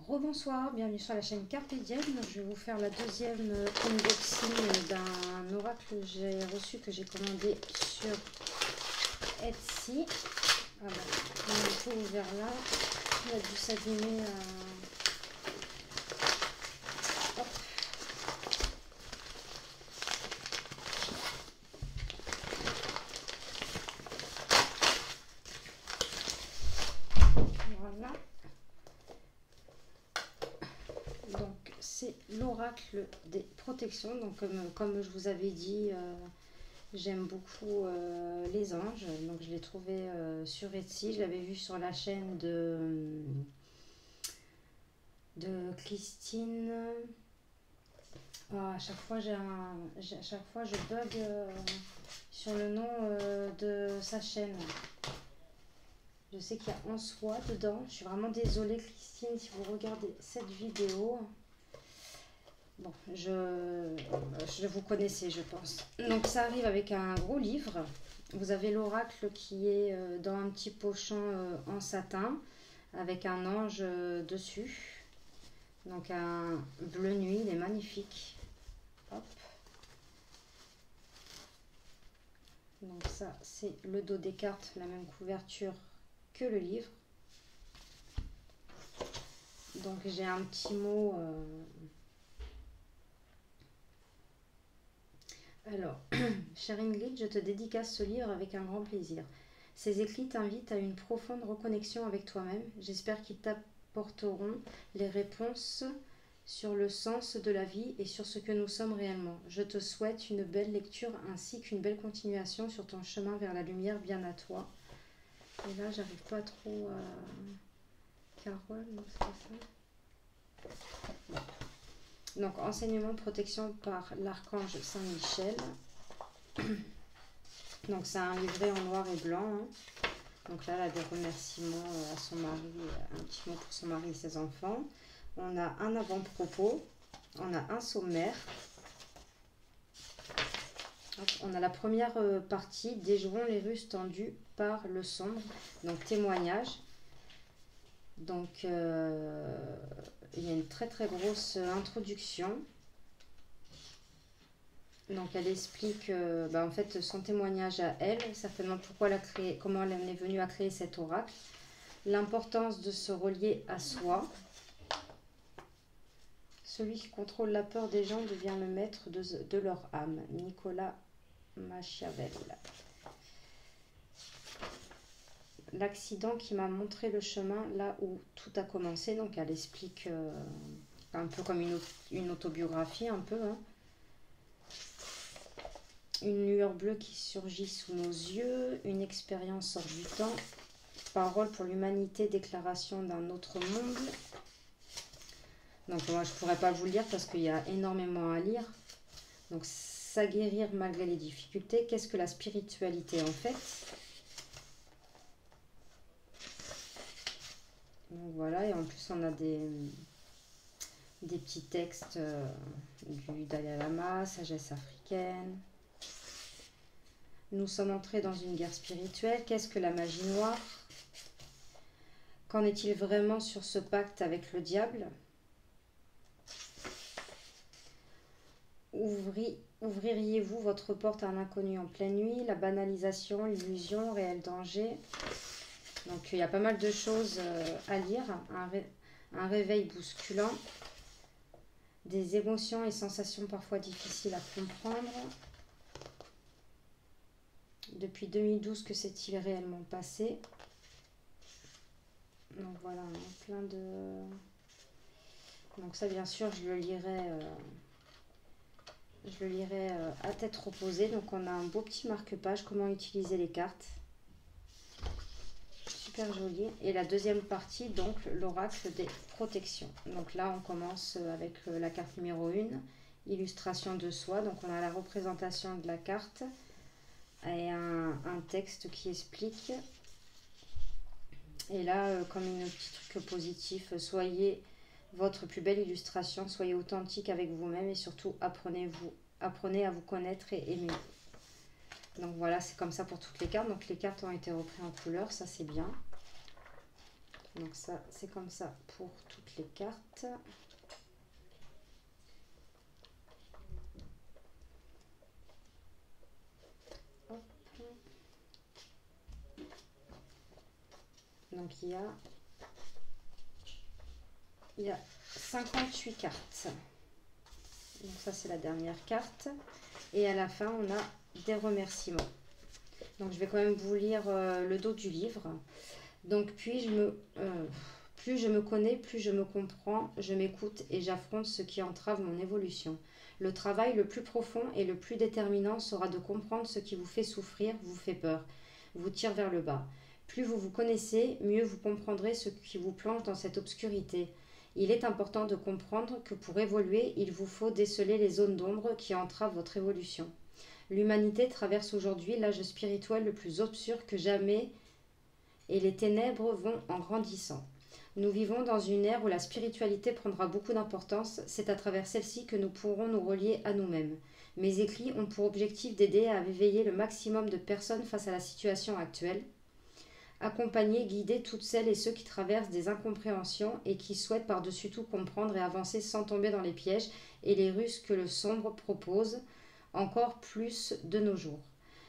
Rebonsoir, bienvenue sur la chaîne Carpe Diem. Je vais vous faire la deuxième unboxing d'un oracle que j'ai reçu, que j'ai commandé sur Etsy. Voilà, on est tout ouvert là. Il a dû s'abîmer. Hop. Voilà. Donc c'est l'oracle des protections. Donc comme je vous avais dit, j'aime beaucoup les anges. Donc je l'ai trouvé sur Etsy. Je l'avais vu sur la chaîne de Christine. Oh, à chaque fois je bug sur le nom de sa chaîne. Je sais qu'il y a En Soi dedans. Je suis vraiment désolée Christine si vous regardez cette vidéo. Bon, je vous connaissais, je pense. Donc ça arrive avec un gros livre. Vous avez l'oracle qui est dans un petit pochon en satin avec un ange dessus. Donc un bleu nuit, il est magnifique. Hop. Donc ça, c'est le dos des cartes, la même couverture que le livre. Donc j'ai un petit mot... Alors, chère Ingrid, je te dédicace ce livre avec un grand plaisir. Ces écrits t'invitent à une profonde reconnexion avec toi-même. J'espère qu'ils t'apporteront les réponses sur le sens de la vie et sur ce que nous sommes réellement. Je te souhaite une belle lecture ainsi qu'une belle continuation sur ton chemin vers la lumière, bien à toi. Et là, j'arrive pas trop à... Carole, non, c'est pas ça. Donc, enseignement, protection par l'archange Saint-Michel. Donc, c'est un livret en noir et blanc. Hein. Donc là, elle a des remerciements à son mari, un petit mot pour son mari et ses enfants. On a un avant-propos, on a un sommaire. On a la première partie, déjouons les ruses tendues par le sombre. Donc, témoignage. Donc, il y a une très très grosse introduction. Donc elle explique en fait son témoignage à elle, certainement pourquoi elle a créé, comment elle est venue à créer cet oracle, l'importance de se relier à soi. Celui qui contrôle la peur des gens devient le maître de leur âme. Nicolas Machiavel. L'accident qui m'a montré le chemin là où tout a commencé. Donc elle explique un peu comme une autobiographie un peu. Hein. Une lueur bleue qui surgit sous nos yeux, une expérience hors du temps, parole pour l'humanité, déclaration d'un autre monde. Donc moi je ne pourrais pas vous le lire parce qu'il y a énormément à lire. Donc s'aguerrir malgré les difficultés, qu'est-ce que la spiritualité en fait? Donc voilà, et en plus on a des petits textes du Dalai Lama, sagesse africaine. Nous sommes entrés dans une guerre spirituelle. Qu'est-ce que la magie noire? Qu'en est-il vraiment sur ce pacte avec le diable? Ouvririez-vous votre porte à un inconnu en pleine nuit? La banalisation, l'illusion, réel danger. Donc il y a pas mal de choses à lire. Un réveil bousculant. Des émotions et sensations parfois difficiles à comprendre. Depuis 2012, que s'est-il réellement passé? Donc voilà, plein de... Donc ça, bien sûr, je le lirai à tête reposée. Donc on a un beau petit marque-page, comment utiliser les cartes. Super joli. Et la deuxième partie, donc l'oracle des protections. Donc là, on commence avec la carte numéro 1, illustration de soi. Donc on a la représentation de la carte et un texte qui explique. Et là, comme une petite truc positif, soyez votre plus belle illustration, soyez authentique avec vous-même et surtout apprenez à vous connaître et aimer. Donc voilà, c'est comme ça pour toutes les cartes. Donc les cartes ont été reprises en couleur, ça c'est bien. Donc ça, c'est comme ça pour toutes les cartes. Hop. Donc il y a 58 cartes. Donc ça, c'est la dernière carte. Et à la fin, on a des remerciements. Donc je vais quand même vous lire le dos du livre. Donc plus je me connais, plus je me comprends, je m'écoute et j'affronte ce qui entrave mon évolution. Le travail le plus profond et le plus déterminant sera de comprendre ce qui vous fait souffrir, vous fait peur, vous tire vers le bas. Plus vous vous connaissez, mieux vous comprendrez ce qui vous plonge dans cette obscurité. Il est important de comprendre que pour évoluer, il vous faut déceler les zones d'ombre qui entravent votre évolution. L'humanité traverse aujourd'hui l'âge spirituel le plus obscur que jamais et les ténèbres vont en grandissant. Nous vivons dans une ère où la spiritualité prendra beaucoup d'importance. C'est à travers celle-ci que nous pourrons nous relier à nous-mêmes. Mes écrits ont pour objectif d'aider à éveiller le maximum de personnes face à la situation actuelle. Accompagner, guider toutes celles et ceux qui traversent des incompréhensions et qui souhaitent par-dessus tout comprendre et avancer sans tomber dans les pièges et les ruses que le sombre propose, encore plus de nos jours.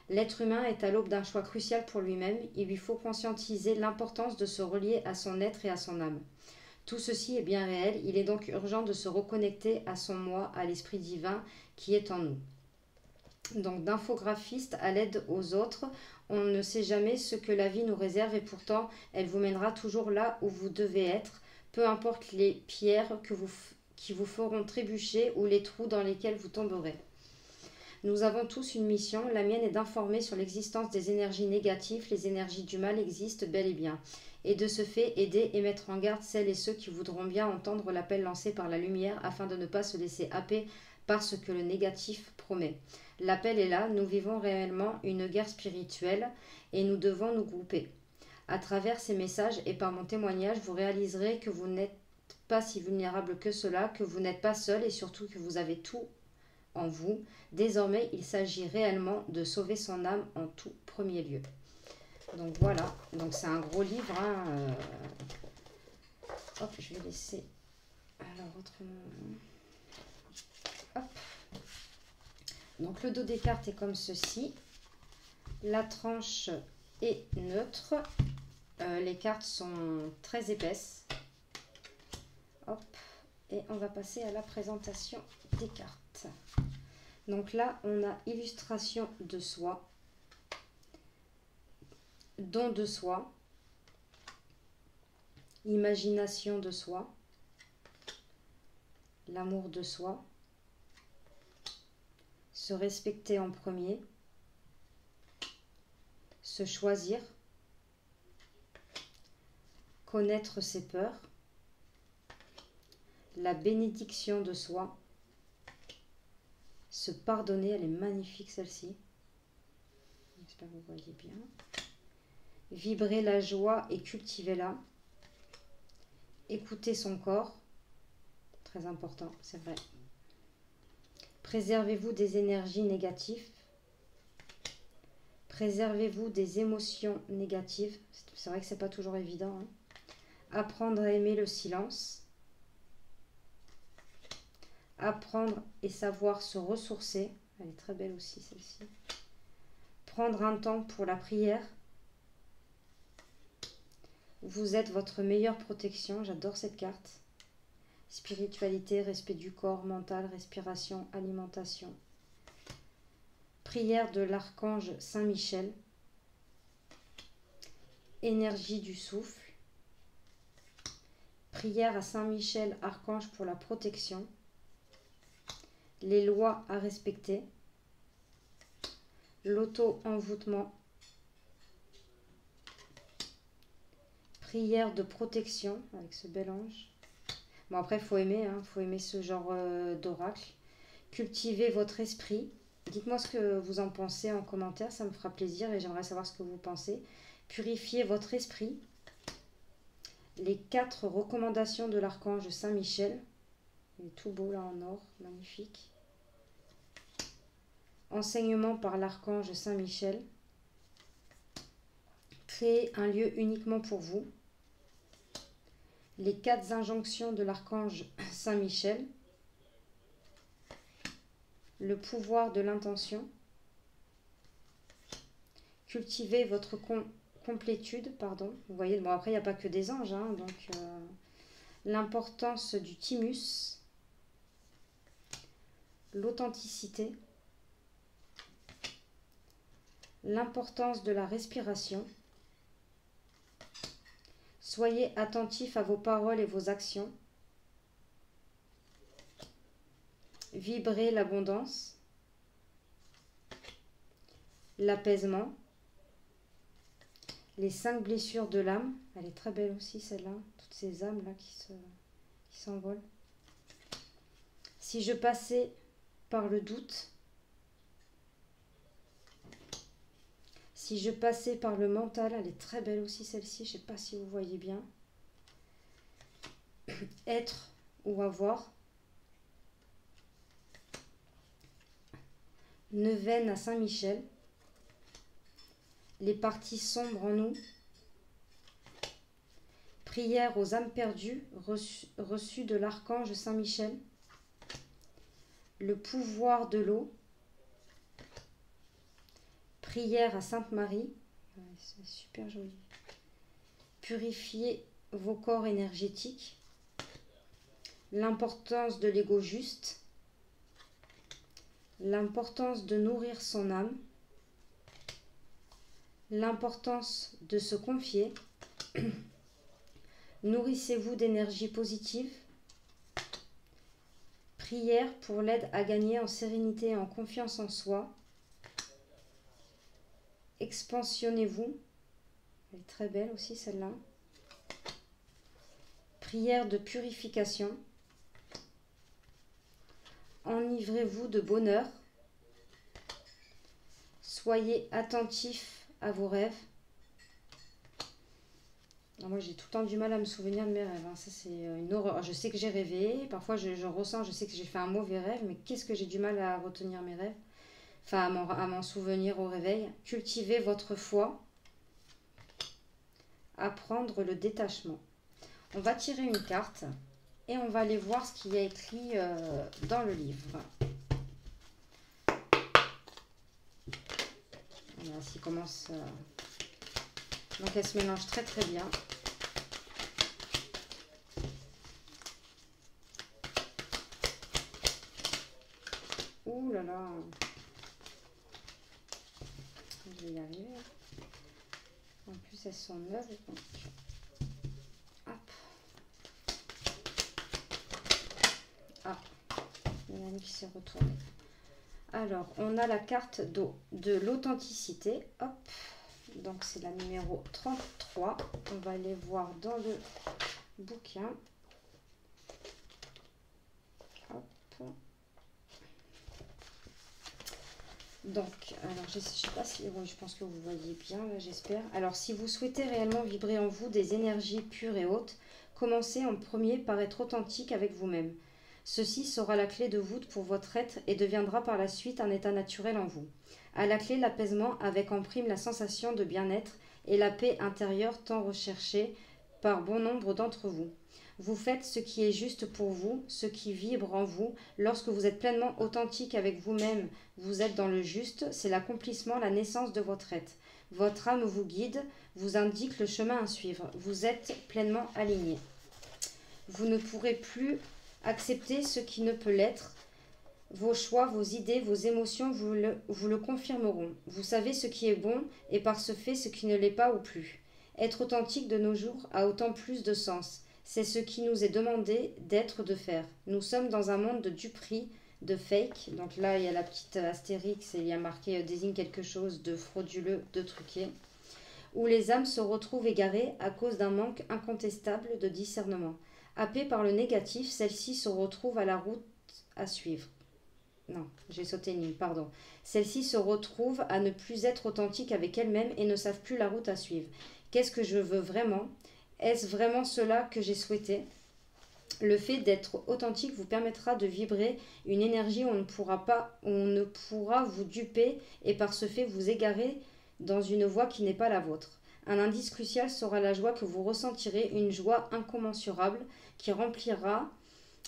L'être humain est à l'aube d'un choix crucial pour lui-même. Il lui faut conscientiser l'importance de se relier à son être et à son âme. Tout ceci est bien réel. Il est donc urgent de se reconnecter à son moi, à l'esprit divin qui est en nous. Donc d'infographiste à l'aide aux autres, on ne sait jamais ce que la vie nous réserve et pourtant elle vous mènera toujours là où vous devez être, peu importe les pierres qui vous feront trébucher ou les trous dans lesquels vous tomberez. Nous avons tous une mission, la mienne est d'informer sur l'existence des énergies négatives, les énergies du mal existent bel et bien, et de ce fait aider et mettre en garde celles et ceux qui voudront bien entendre l'appel lancé par la lumière afin de ne pas se laisser happer par ce que le négatif promet. L'appel est là, nous vivons réellement une guerre spirituelle et nous devons nous grouper. À travers ces messages et par mon témoignage, vous réaliserez que vous n'êtes pas si vulnérable que cela, que vous n'êtes pas seul et surtout que vous avez tout en vous. Désormais, il s'agit réellement de sauver son âme en tout premier lieu. Donc voilà, donc c'est un gros livre. Hop, je vais laisser. Alors autrement. Hop. Donc le dos des cartes est comme ceci. La tranche est neutre. Les cartes sont très épaisses. Hop. Et on va passer à la présentation des cartes. Donc là, on a illustration de soi, don de soi, imagination de soi, l'amour de soi, se respecter en premier, se choisir, connaître ses peurs, la bénédiction de soi, se pardonner, elle est magnifique celle-ci, j'espère que vous voyez bien, vibrer la joie et cultiver-la, écouter son corps, très important, c'est vrai, préservez-vous des énergies négatives, préservez-vous des émotions négatives, c'est vrai que c'est pas toujours évident, hein. Apprendre à aimer le silence, apprendre et savoir se ressourcer, elle est très belle aussi celle-ci, prendre un temps pour la prière, vous êtes votre meilleure protection, j'adore cette carte, spiritualité, respect du corps, mental, respiration, alimentation, prière de l'archange Saint-Michel, énergie du souffle, prière à Saint-Michel, archange pour la protection, les lois à respecter, l'auto-envoûtement, prière de protection avec ce bel ange. Bon après, il faut aimer, hein, faut aimer ce genre d'oracle. Cultivez votre esprit. Dites-moi ce que vous en pensez en commentaire, ça me fera plaisir et j'aimerais savoir ce que vous pensez. Purifiez votre esprit. Les 4 recommandations de l'archange Saint-Michel. Il est tout beau là en or, magnifique. Enseignement par l'archange Saint-Michel. Créez un lieu uniquement pour vous. les 4 injonctions de l'archange Saint-Michel, le pouvoir de l'intention, cultivez votre complétude, pardon. Vous voyez, bon après il n'y a pas que des anges, hein, donc l'importance du thymus, l'authenticité, l'importance de la respiration. Soyez attentif à vos paroles et vos actions. Vibrez l'abondance, l'apaisement, les 5 blessures de l'âme. Elle est très belle aussi celle-là, toutes ces âmes-là qui s'envolent. Si je passais par le doute, si je passais par le mental, elle est très belle aussi celle-ci, je ne sais pas si vous voyez bien. Être ou avoir. Neuvaine à Saint-Michel. Les parties sombres en nous. Prière aux âmes perdues reçues de l'archange Saint-Michel. Le pouvoir de l'eau. Prière à Sainte Marie. C'est super joli. Purifiez vos corps énergétiques. L'importance de l'ego juste. L'importance de nourrir son âme. L'importance de se confier. Nourrissez-vous d'énergie positive. Prière pour l'aide à gagner en sérénité et en confiance en soi. Expansionnez-vous. Elle est très belle aussi celle-là. Prière de purification. Enivrez-vous de bonheur. Soyez attentif à vos rêves. Alors moi j'ai tout le temps du mal à me souvenir de mes rêves, hein. Ça c'est une horreur. Je sais que j'ai rêvé, parfois je ressens, je sais que j'ai fait un mauvais rêve, mais qu'est-ce que j'ai du mal à retenir mes rêves, enfin à m'en souvenir au réveil. Cultivez votre foi. Apprendre le détachement. On va tirer une carte et on va aller voir ce qu'il y a écrit dans le livre. Voilà, s'il commence... Donc elle se mélange très très bien. Ouh là là. Je vais y arriver. En plus elles sont neuves. Donc... Hop. Ah. Il y en a une qui s'est retournée. Alors, on a la carte de l'authenticité. Hop. Donc, c'est la numéro 33. On va aller voir dans le bouquin. Hop. Donc, alors, je ne sais pas si... Oui, je pense que vous voyez bien, là, j'espère. Alors, si vous souhaitez réellement vibrer en vous des énergies pures et hautes, commencez en premier par être authentique avec vous-même. Ceci sera la clé de voûte pour votre être et deviendra par la suite un état naturel en vous. À la clé, l'apaisement avec en prime la sensation de bien-être et la paix intérieure tant recherchée par bon nombre d'entre vous. Vous faites ce qui est juste pour vous, ce qui vibre en vous. Lorsque vous êtes pleinement authentique avec vous-même, vous êtes dans le juste, c'est l'accomplissement, la naissance de votre être. Votre âme vous guide, vous indique le chemin à suivre. Vous êtes pleinement aligné. Vous ne pourrez plus acceptez ce qui ne peut l'être. Vos choix, vos idées, vos émotions vous le confirmeront. Vous savez ce qui est bon et par ce fait ce qui ne l'est pas ou plus. Être authentique de nos jours a autant plus de sens. C'est ce qui nous est demandé d'être, de faire. Nous sommes dans un monde de duperie, de fake. Donc là, il y a la petite astérix et il y a marqué désigne quelque chose de frauduleux, de truqué. Où les âmes se retrouvent égarées à cause d'un manque incontestable de discernement. Happées par le négatif, celles-ci se retrouvent à la route à suivre. Non, j'ai sauté une ligne, pardon. Celles-ci se retrouvent à ne plus être authentiques avec elles-mêmes et ne savent plus la route à suivre. Qu'est-ce que je veux vraiment? Est-ce vraiment cela que j'ai souhaité? Le fait d'être authentique vous permettra de vibrer une énergie où on ne pourra vous duper et par ce fait vous égarer dans une voie qui n'est pas la vôtre. Un indice crucial sera la joie que vous ressentirez, une joie incommensurable qui remplira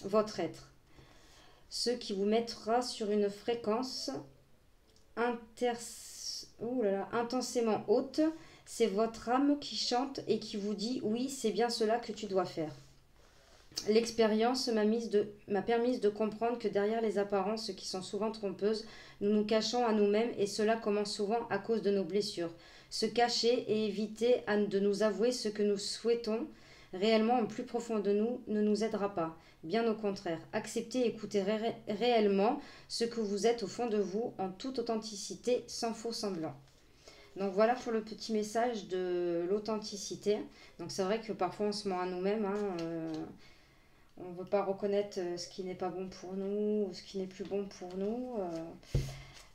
votre être. Ce qui vous mettra sur une fréquence intensément haute, c'est votre âme qui chante et qui vous dit « Oui, c'est bien cela que tu dois faire ». L'expérience m'a permis de comprendre que derrière les apparences qui sont souvent trompeuses, nous nous cachons à nous-mêmes et cela commence souvent à cause de nos blessures. Se cacher et éviter de nous avouer ce que nous souhaitons réellement au plus profond de nous ne nous aidera pas. Bien au contraire, acceptez et écoutez réellement ce que vous êtes au fond de vous en toute authenticité, sans faux semblant. Donc voilà pour le petit message de l'authenticité. Donc c'est vrai que parfois on se ment à nous-mêmes, on ne veut pas reconnaître ce qui n'est pas bon pour nous, ou ce qui n'est plus bon pour nous.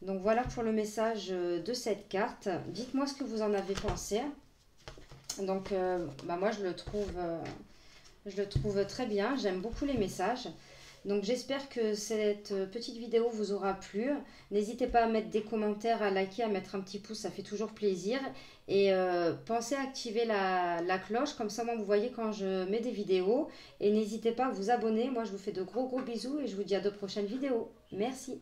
Donc voilà pour le message de cette carte. Dites-moi ce que vous en avez pensé. Donc moi je le trouve très bien. J'aime beaucoup les messages. Donc j'espère que cette petite vidéo vous aura plu. N'hésitez pas à mettre des commentaires, à liker, à mettre un petit pouce, ça fait toujours plaisir. Et pensez à activer la cloche, comme ça moi vous voyez quand je mets des vidéos. Et n'hésitez pas à vous abonner. Moi je vous fais de gros bisous et je vous dis à de prochaines vidéos. Merci.